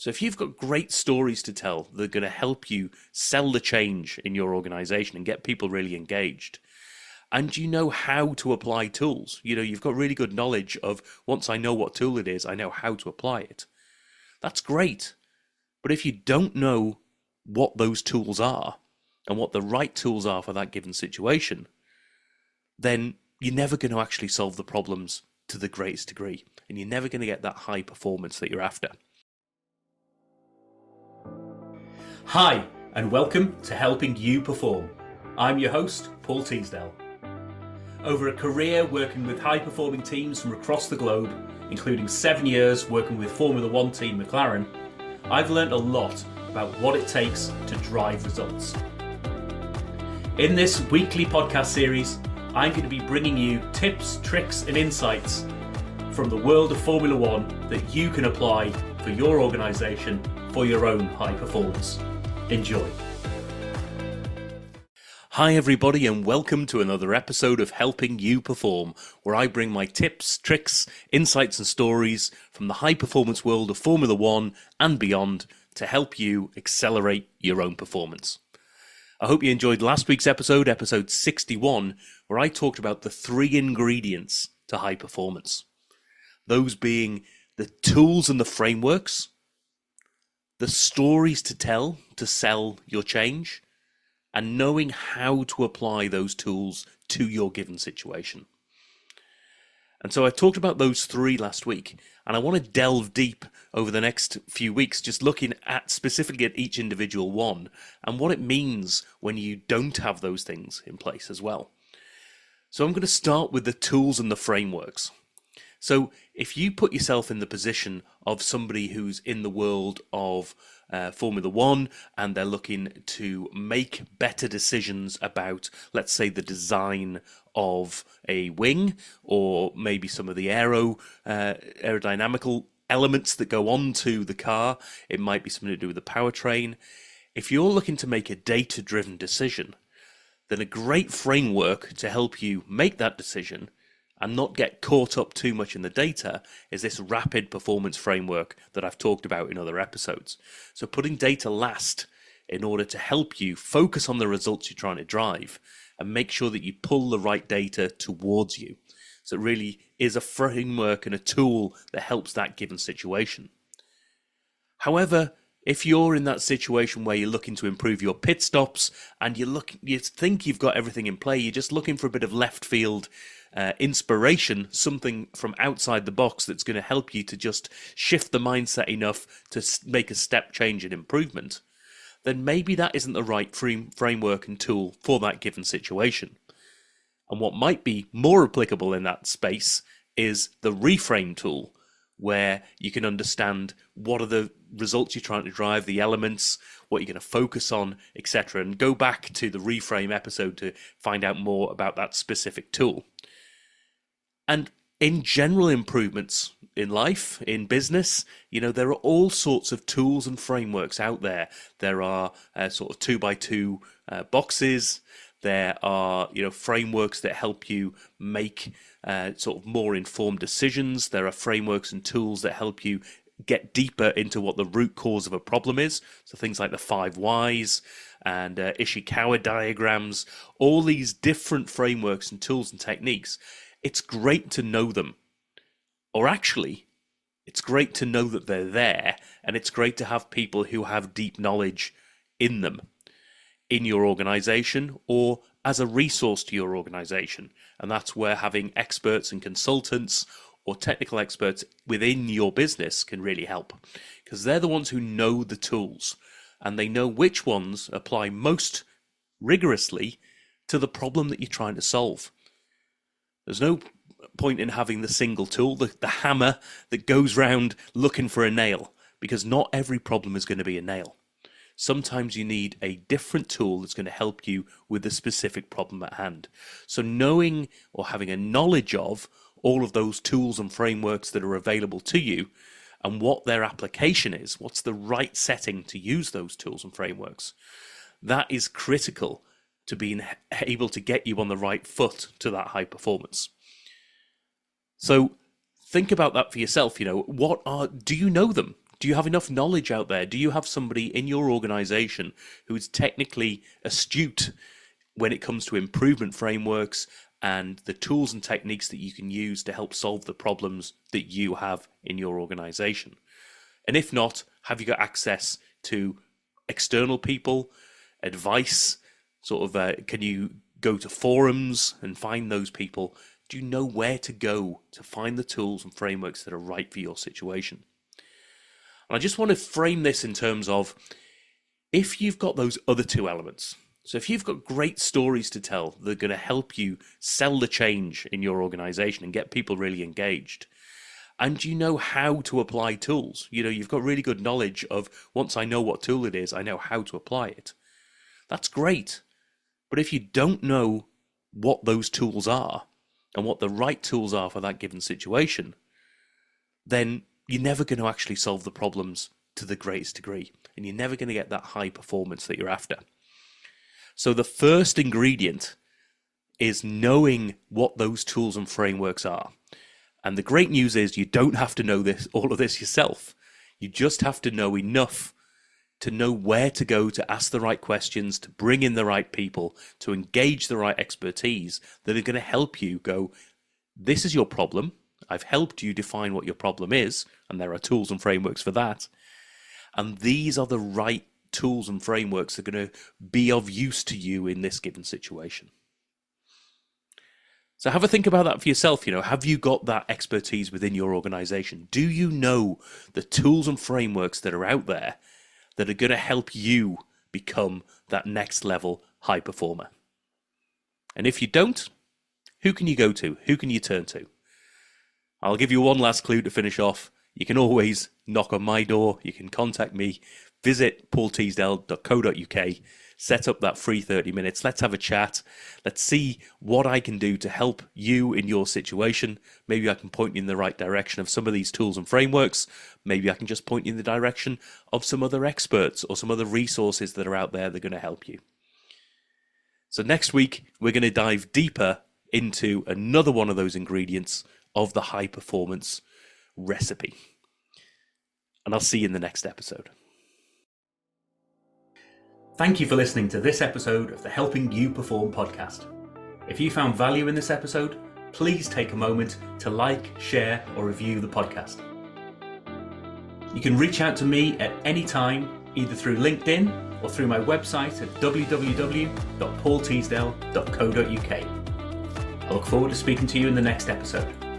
So if you've got great stories to tell that are going to help you sell the change in your organization and get people really engaged, and you know how to apply tools, you've got really good knowledge of once I know what tool it is, I know how to apply it. That's great. But if you don't know what those tools are and what the right tools are for that given situation, then you're never going to actually solve the problems to the greatest degree, and you're never going to get that high performance that you're after. Hi, and welcome to Helping You Perform. I'm your host, Paul Teasdale. Over a career working with high-performing teams from across the globe, including 7 years working with Formula One team McLaren, I've learned a lot about what it takes to drive results. In this weekly podcast series, I'm going to be bringing you tips, tricks, and insights from the world of Formula One that you can apply for your organisation for your own high performance. Enjoy. Hi everybody, and welcome to another episode of Helping You Perform, where I bring my tips, tricks, insights and stories from the high performance world of Formula One and beyond to help you accelerate your own performance. I hope you enjoyed last week's episode 61, where I talked about the 3 ingredients to high performance. Those being the tools and the frameworks, the stories to tell to sell your change, and knowing how to apply those tools to your given situation. And so I talked about those 3 last week, and I want to delve deep over the next few weeks, just looking at specifically at each individual one and what it means when you don't have those things in place as well. So I'm going to start with the tools and the frameworks. So if you put yourself in the position of somebody who's in the world of Formula One and they're looking to make better decisions about, let's say, the design of a wing or maybe some of the aerodynamical elements that go onto the car, it might be something to do with the powertrain. If you're looking to make a data-driven decision, then a great framework to help you make that decision and not get caught up too much in the data is this rapid performance framework that I've talked about in other episodes. So putting data last in order to help you focus on the results you're trying to drive and make sure that you pull the right data towards you. So it really is a framework and a tool that helps that given situation. However, if you're in that situation where you're looking to improve your pit stops and you think you've got everything in play, you're just looking for a bit of left field inspiration, something from outside the box that's going to help you to just shift the mindset enough to make a step change and improvement, then maybe that isn't the right framework and tool for that given situation. And what might be more applicable in that space is the reframe tool, where you can understand what are the results you're trying to drive, the elements, what you're going to focus on, etc. And go back to the reframe episode to find out more about that specific tool. And in general improvements in life, in business, there are all sorts of tools and frameworks out there. There are sort of 2x2 boxes. There are, frameworks that help you make sort of more informed decisions. There are frameworks and tools that help you get deeper into what the root cause of a problem is. So things like the 5 whys and Ishikawa diagrams, all these different frameworks and tools and techniques. It's great to know them. Or actually, it's great to know that they're there, and it's great to have people who have deep knowledge in them, in your organization or as a resource to your organization. And that's where having experts and consultants or technical experts within your business can really help, because they're the ones who know the tools and they know which ones apply most rigorously to the problem that you're trying to solve. There's no point in having the single tool, the hammer that goes round looking for a nail, because not every problem is going to be a nail. Sometimes you need a different tool that's going to help you with the specific problem at hand. So knowing or having a knowledge of all of those tools and frameworks that are available to you and what their application is, what's the right setting to use those tools and frameworks, that is critical to being able to get you on the right foot to that high performance. So think about that for yourself. Do you know them? Do you have enough knowledge out there? Do you have somebody in your organization who is technically astute when it comes to improvement frameworks and the tools and techniques that you can use to help solve the problems that you have in your organization? And if not, have you got access to external people, advice, can you go to forums and find those people? Do you know where to go to find the tools and frameworks that are right for your situation? And I just want to frame this in terms of, if you've got those other two elements, so if you've got great stories to tell that are going to help you sell the change in your organization and get people really engaged, and you know how to apply tools, you've got really good knowledge of, once I know what tool it is, I know how to apply it. That's great. But if you don't know what those tools are and what the right tools are for that given situation, then you're never going to actually solve the problems to the greatest degree, and you're never going to get that high performance that you're after. So the first ingredient is knowing what those tools and frameworks are. And the great news is you don't have to know all of this yourself. You just have to know enough to know where to go to ask the right questions, to bring in the right people, to engage the right expertise that are going to help you go, this is your problem. I've helped you define what your problem is, and there are tools and frameworks for that. And these are the right tools and frameworks that are going to be of use to you in this given situation. So have a think about that for yourself. Have you got that expertise within your organization? Do you know the tools and frameworks that are out there that are going to help you become that next level high performer? And if you don't, who can you go to? Who can you turn to? I'll give you one last clue to finish off. You can always knock on my door. You can contact me. Visit paulteasdale.co.uk. Set up that free 30 minutes. Let's have a chat. Let's see what I can do to help you in your situation. Maybe I can point you in the right direction of some of these tools and frameworks. Maybe I can just point you in the direction of some other experts or some other resources that are out there that are going to help you. So next week, we're going to dive deeper into another one of those ingredients of the high performance recipe. And I'll see you in the next episode. Thank you for listening to this episode of the Helping You Perform podcast. If you found value in this episode, please take a moment to like, share, or review the podcast. You can reach out to me at any time, either through LinkedIn or through my website at www.paulteasdale.co.uk. I look forward to speaking to you in the next episode.